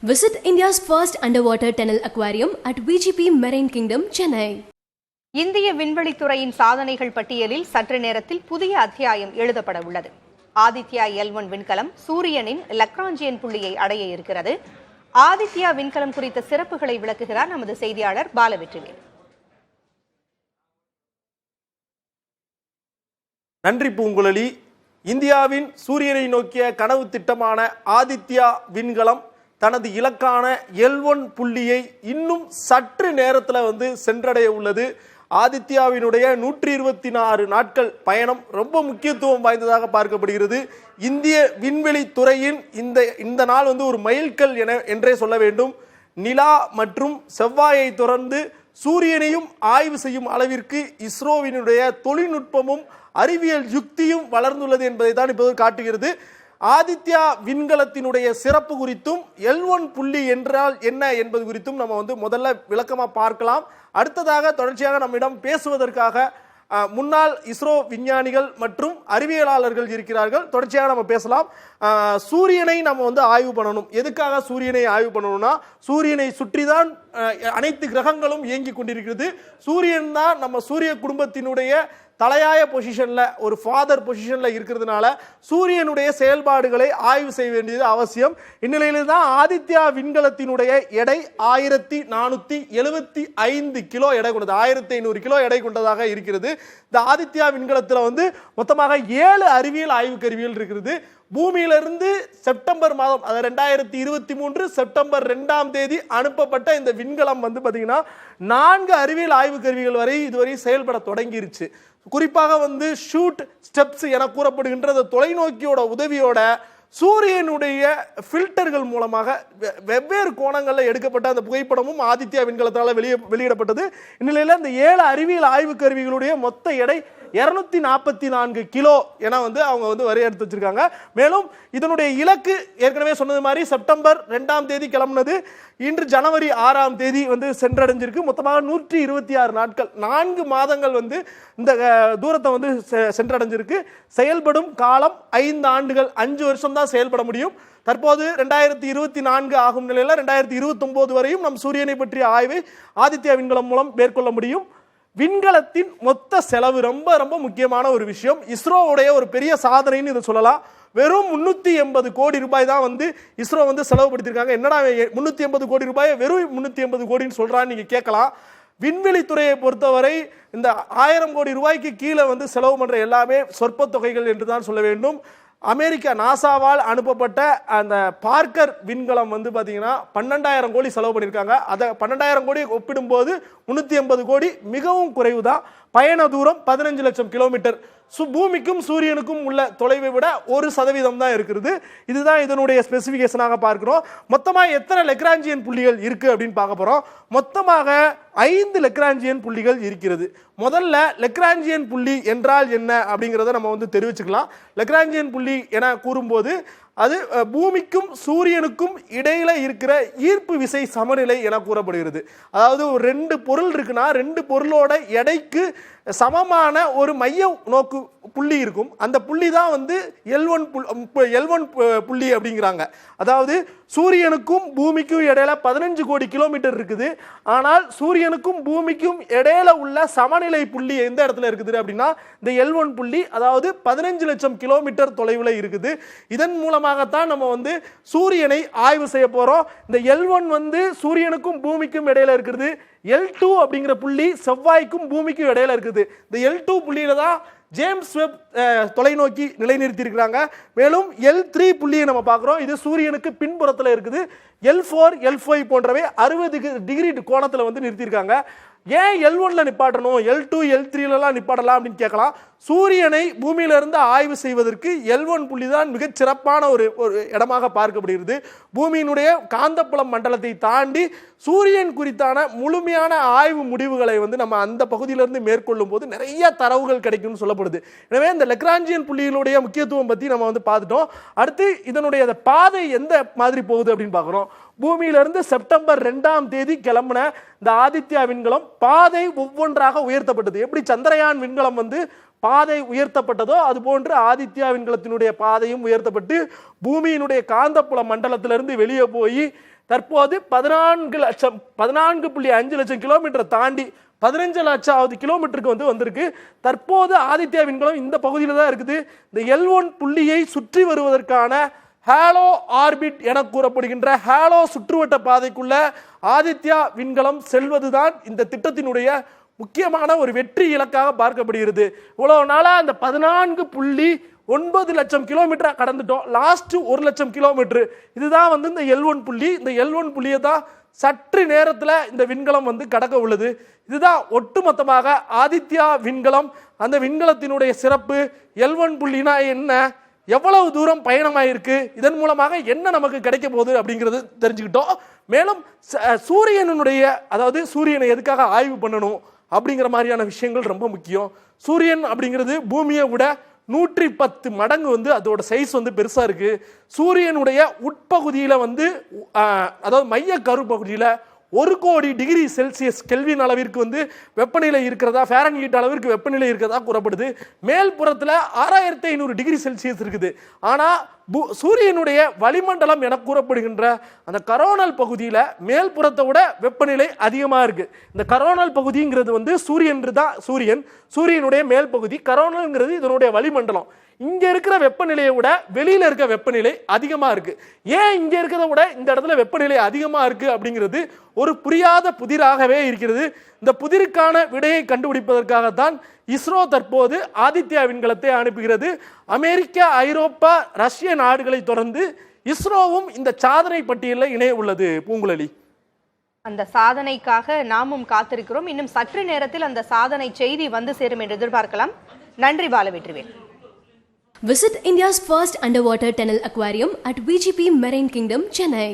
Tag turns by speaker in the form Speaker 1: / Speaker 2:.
Speaker 1: Visit India's first underwater tunnel aquarium at VGP Marine Kingdom, Chennai.
Speaker 2: இந்திய விண்வெளித்துறையின் சாதனைகள் பட்டியலில் சற்று நேரத்தில் புதிய அத்தியாயம் எழுதப்பட உள்ளது. ஆதித்யா L1 விண்கலம் சூரியனின் லக்ராஞ்சியன் புள்ளியை அடைய இருக்கிறது. ஆதித்யா விண்கலம் குறித்த சிறப்புகளை விளக்குகிறார் நமது செய்தியாளர் பாலவெற்றிவேல்.
Speaker 3: நன்றி பூங்குழலி. இந்தியாவின் சூரியனை நோக்கிய கனவு திட்டமான ஆதித்யா விண்கலம் தனது இலக்கான L1 புள்ளியை இன்னும் சற்று நேரத்தில் சென்றடைய உள்ளது. ஆதித்யாவினுடைய 126 நாட்கள் பயணம் ரொம்ப முக்கியத்துவம் வாய்ந்ததாக பார்க்கப்படுகிறது. இந்திய விண்வெளி துறையின் இந்த நாள் ஒரு மைல்கல் என்றே சொல்ல வேண்டும். நிலா மற்றும் செவ்வாயை தொடர்ந்து சூரியனையும் ஆய்வு செய்யும் அளவிற்கு இஸ்ரோவினுடைய தொழில்நுட்பமும் அறிவியல் யுக்தியும் வளர்ந்துள்ளது என்பதை தான் இப்போது காட்டுகிறது. ஆதித்யா விண்கலத்தினுடைய சிறப்பு குறித்தும் L1 புள்ளி என்றால் என்ன என்பது குறித்தும் நம்ம முதல்ல விளக்கமாக பார்க்கலாம். அடுத்ததாக தொடர்ச்சியாக நம்மிடம் பேசுவதற்காக முன்னாள் இஸ்ரோ விஞ்ஞானிகள் மற்றும் அறிவியலாளர்கள் இருக்கிறார்கள். தொடர்ச்சியாக நம்ம பேசலாம். சூரியனை நம்ம ஆய்வு பண்ணணும். எதுக்காக சூரியனை ஆய்வு பண்ணணும்னா, சூரியனை சுற்றி தான் அனைத்து கிரகங்களும் இயங்கி கொண்டிருக்கிறது. சூரியன் தான் நம்ம சூரிய குடும்பத்தினுடைய தலையாய பொசிஷன்ல, ஒரு ஃபாதர் பொசிஷன்ல இருக்கிறதுனால சூரியனுடைய செயல்பாடுகளை ஆய்வு செய்ய வேண்டியது அவசியம். இந்நிலையில் தான் ஆதித்யா விண்கலத்தினுடைய எடை 1475 கிலோ எடை கொண்டது, 1500 கிலோ எடை கொண்டதாக இருக்கிறது. இந்த ஆதித்யா விண்கலத்தில் மொத்தமாக 7 அறிவியல் ஆய்வு கருவிகள் இருக்கிறது. பூமியிலிருந்து செப்டம்பர் மாதம், அதாவது 2023 செப்டம்பர் 2ஆம் தேதி அனுப்பப்பட்ட இந்த விண்கலம் பாத்தீங்கன்னா 4 அறிவியல் ஆய்வு கருவிகள் வரை இதுவரை செயல்பட தொடங்கிருச்சு. குறிப்பாக ஷூட் ஸ்டெப்ஸ் என கூறப்படுகின்ற தொலைநோக்கியோட உதவியோட சூரியனுடைய ஃபில்டர்கள் மூலமாக வெவ்வேறு கோணங்களில் எடுக்கப்பட்ட அந்த புகைப்படமும் ஆதித்யா விண்கலத்தால் வெளியிடப்பட்டது. இந்நிலையில் இந்த 7 அறிவியல் ஆய்வு கருவிகளுடைய மொத்த எடை 244 கிலோ என அவங்க வரையறுத்து வச்சிருக்காங்க. மேலும் இதனுடைய இலக்கு ஏற்கனவே சொன்னது மாதிரி செப்டம்பர் 2ஆம் தேதி கிளம்பினது. இன்று ஜனவரி 6ஆம் தேதி சென்றடைஞ்சிருக்கு. மொத்தமாக 126 நாட்கள், 4 மாதங்கள் இந்த தூரத்தை சென்றடைஞ்சிருக்கு. செயல்படும் காலம் 5 ஆண்டுகள், 5 வருஷம் தான் செயல்பட முடியும். தற்போது 2024 ஆகும் நிலையில் 2029 வரையும் நம் சூரியனை பற்றிய ஆய்வை ஆதித்யா விண்கலம் மூலம் மேற்கொள்ள முடியும். விண்கலத்தின் மொத்த செலவு ரொம்ப ரொம்ப முக்கியமான ஒரு விஷயம். இஸ்ரோவுடைய ஒரு பெரிய சாதனைன்னு இதை சொல்லலாம். வெறும் 380 கோடி ரூபாய் தான் இஸ்ரோ செலவுபடுத்தியிருக்காங்க. என்னடா 380 கோடி ரூபாய் வெறும் 380 கோடின்னு சொல்றான்னு நீங்க கேட்கலாம். விண்வெளித்துறையை பொறுத்தவரை இந்த 1000 கோடி ரூபாய்க்கு கீழே செலவு பண்ற எல்லாமே சொற்ப தொகைகள் என்று தான் சொல்ல வேண்டும். அமெரிக்கா நாசாவால் அனுப்பப்பட்ட அந்த பார்க்கர் விண்கலம் பாத்தீங்கன்னா 12,000 கோடி செலவு பண்ணியிருக்காங்க. அதை 12,000 கோடி ஒப்பிடும்போது 380 கோடி மிகவும் குறைவு தான். பயண தூரம் 15 லட்சம் கிலோமீட்டர். பூமிக்கும் சூரியனுக்கும் உள்ள தொலைவை விட 1% தான் இருக்கிறது. இதுதான் இதனுடைய ஸ்பெசிபிகேஷனாக பார்க்கிறோம். மொத்தமாக எத்தனை லெக்ராஞ்சியன் புள்ளிகள் இருக்கு அப்படின்னு பார்க்க போறோம். மொத்தமாக 5 லெக்ராஞ்சியன் புள்ளிகள் இருக்கிறது. முதல்ல லெக்ராஞ்சியன் புள்ளி என்றால் என்ன அப்படிங்கிறத நம்ம தெரிவிச்சுக்கலாம். லெக்ராஞ்சியன் புள்ளி என கூறும்போது அது பூமிக்கும் சூரியனுக்கும் இடையில இருக்கிற ஈர்ப்பு விசை சமநிலை என கூறப்படுகிறது. அதாவது ஒரு 2 பொருள் இருக்குன்னா 2 பொருளோட எடைக்கு சமமான ஒரு மைய நோக்கு புள்ளி இருக்கும். அந்த புள்ளி தான் L1 புள்ளி அப்படிங்கிறாங்க. அதாவது சூரியனுக்கும் பூமிக்கும் இடையில 15 கோடி கிலோமீட்டர் இருக்குது. ஆனால் சூரியனுக்கும் பூமிக்கும் இடையில உள்ள சமநிலை புள்ளி எந்த இடத்துல இருக்குது அப்படின்னா இந்த L1 புள்ளி, அதாவது 15 லட்சம் கிலோமீட்டர் தொலைவில் இருக்குது. இதன் மூலமாகத்தான் நம்ம சூரியனை ஆய்வு செய்ய போறோம். இந்த L1 சூரியனுக்கும் பூமிக்கும் இடையில இருக்குது. L2 அப்படிங்கிற புள்ளி செவ்வாய்க்கும் பூமிக்கும் இடையில இருக்குது. இந்த L2 புள்ளியில தான் ஜேம்ஸ் வெப் தொலைநோக்கி நிலைநிறுத்தி இருக்கிறாங்க. மேலும் L3 புள்ளியை நம்ம பார்க்கிறோம். இது சூரியனுக்கு பின்புறத்தில் இருக்குது. L4, L5 போன்றவை 60 டிகிரி கோணத்தில் நிறுத்தியிருக்காங்க. ஏன் L1ல நிப்பாட்டணும், L2, L3லாம் நிப்பாட்டலாம் அப்படின்னு கேட்கலாம். சூரியனை பூமியிலிருந்து ஆய்வு செய்வதற்கு L1 புள்ளி தான் மிகச் சிறப்பான ஒரு இடமாக பார்க்கப்படுகிறது. பூமியினுடைய காந்தப்புலம் மண்டலத்தை தாண்டி சூரியன் குறித்தான முழுமையான ஆய்வு முடிவுகளை நம்ம அந்த பகுதியிலிருந்து மேற்கொள்ளும் போது நிறைய தரவுகள் கிடைக்கும்னு சொல்லப்படுது. எனவே இந்த லெக்ராஞ்சியன் புள்ளிகளுடைய முக்கியத்துவம் பற்றி நம்ம பார்த்துட்டோம். அடுத்து இதனுடைய பாதை எந்த மாதிரி போகுது அப்படின்னு பார்க்குறோம். பூமியிலிருந்து செப்டம்பர் 2ஆம் தேதி கிளம்பின இந்த ஆதித்யா விண்கலம் பாதை ஒவ்வொன்றாக உயர்த்தப்பட்டது. எப்படி சந்திரயான் விண்கலம் பாதை உயர்த்தப்பட்டதோ அது போன்று ஆதித்யா விண்கலத்தினுடைய பாதையும் உயர்த்தப்பட்டு பூமியினுடைய காந்தப்புல மண்டலத்திலிருந்து வெளியே போய் தற்போது 14.5 லட்சம் கிலோமீட்டரை தாண்டி 15,00,000 கிலோமீட்டருக்கு வந்திருக்கு. தற்போது ஆதித்யா விண்கலம் இந்த பகுதியில் தான் இருக்குது. இந்த L1 புள்ளியை சுற்றி வருவதற்கான ஹேலோ ஆர்பிட் என கூறப்படுகின்ற ஹேலோ சுற்றுவட்ட பாதைக்குள்ள ஆதித்யா விண்கலம் செல்வதுதான் இந்த திட்டத்தினுடைய முக்கியமான ஒரு வெற்றி இலக்காக பார்க்கப்படுகிறது. இவ்வளவு நாளா அந்த 14.9 லட்சம் கிலோமீட்டர் கடந்துட்டோம். லாஸ்ட் 1 லட்சம் கிலோமீட்டர் இதுதான் இந்த L1 புள்ளி. இந்த L1 புள்ளியை தான் சற்று நேரத்தில் இந்த விண்கலம் கடக்க உள்ளது. இதுதான் ஒட்டுமொத்தமாக ஆதித்யா விண்கலம். அந்த விண்கலத்தினுடைய சிறப்பு, L1 புள்ளினா என்ன, எவ்வளவு தூரம் பயணமாயிருக்கு, இதன் மூலமாக என்ன நமக்கு கிடைக்க போகுது அப்படிங்கிறது தெரிஞ்சுக்கிட்டோம். மேலும் சூரியனுடைய, அதாவது சூரியனை எதுக்காக ஆய்வு பண்ணணும் அப்படிங்கிற மாதிரியான விஷயங்கள் ரொம்ப முக்கியம். சூரியன் அப்படிங்கிறது பூமியை விட 110 மடங்கு அதோட சைஸ் பெருசா இருக்கு. சூரியனுடைய உட்பகுதியில அதாவது மைய கரு பகுதியில 1 கோடி டிகிரி செல்சியஸ் கெல்வின் அளவிற்கு வெப்பநிலை இருக்கிறதா, ஃபாரன்ஹீட் அளவிற்கு வெப்பநிலை இருக்கிறதா கூறப்படுது. மேல் புறத்துல 6500 டிகிரி செல்சியஸ் இருக்குது. ஆனா சூரியனுடைய வளிமண்டலம் என கூறப்படுகின்ற அந்த கரோனல் பகுதியில மேல் புறத்தை விட வெப்பநிலை அதிகமா இருக்கு. இந்த கரோனல் பகுதிங்கிறது சூரியனுடைய மேல் பகுதி, கரோனல்ங்கிறது இதனுடைய வளிமண்டலம். இங்க இருக்கிற வெப்பநிலையை விட வெளியில இருக்க வெப்பநிலை அதிகமா இருக்கு. ஏன் இங்க இருக்கிறத விட இந்த இடத்துல வெப்பநிலை அதிகமா இருக்கு அப்படிங்கிறது ஒரு புரியாத புதிராகவே இருக்கிறது. இந்த புதிருக்கான விடையை கண்டுபிடிப்பதற்காகத்தான் இஸ்ரோ தற்போது ஆதித்யா விண்கலத்தை அனுப்புகிறது. அமெரிக்கா, ஐரோப்பா, ரஷ்ய நாடுகளை தொடர்ந்து இஸ்ரோவும் இந்த சாதனை பட்டியலில் இணைய உள்ளது. பூங்குழலி,
Speaker 2: அந்த சாதனைக்காக நாமும் காத்திருக்கிறோம். இன்னும் சற்று நேரத்தில் அந்த சாதனை செய்தி சேரும் என்று எதிர்பார்க்கலாம். நன்றி Balavetrivel.
Speaker 1: Visit India's first underwater tunnel aquarium at VGP Marine Kingdom, Chennai.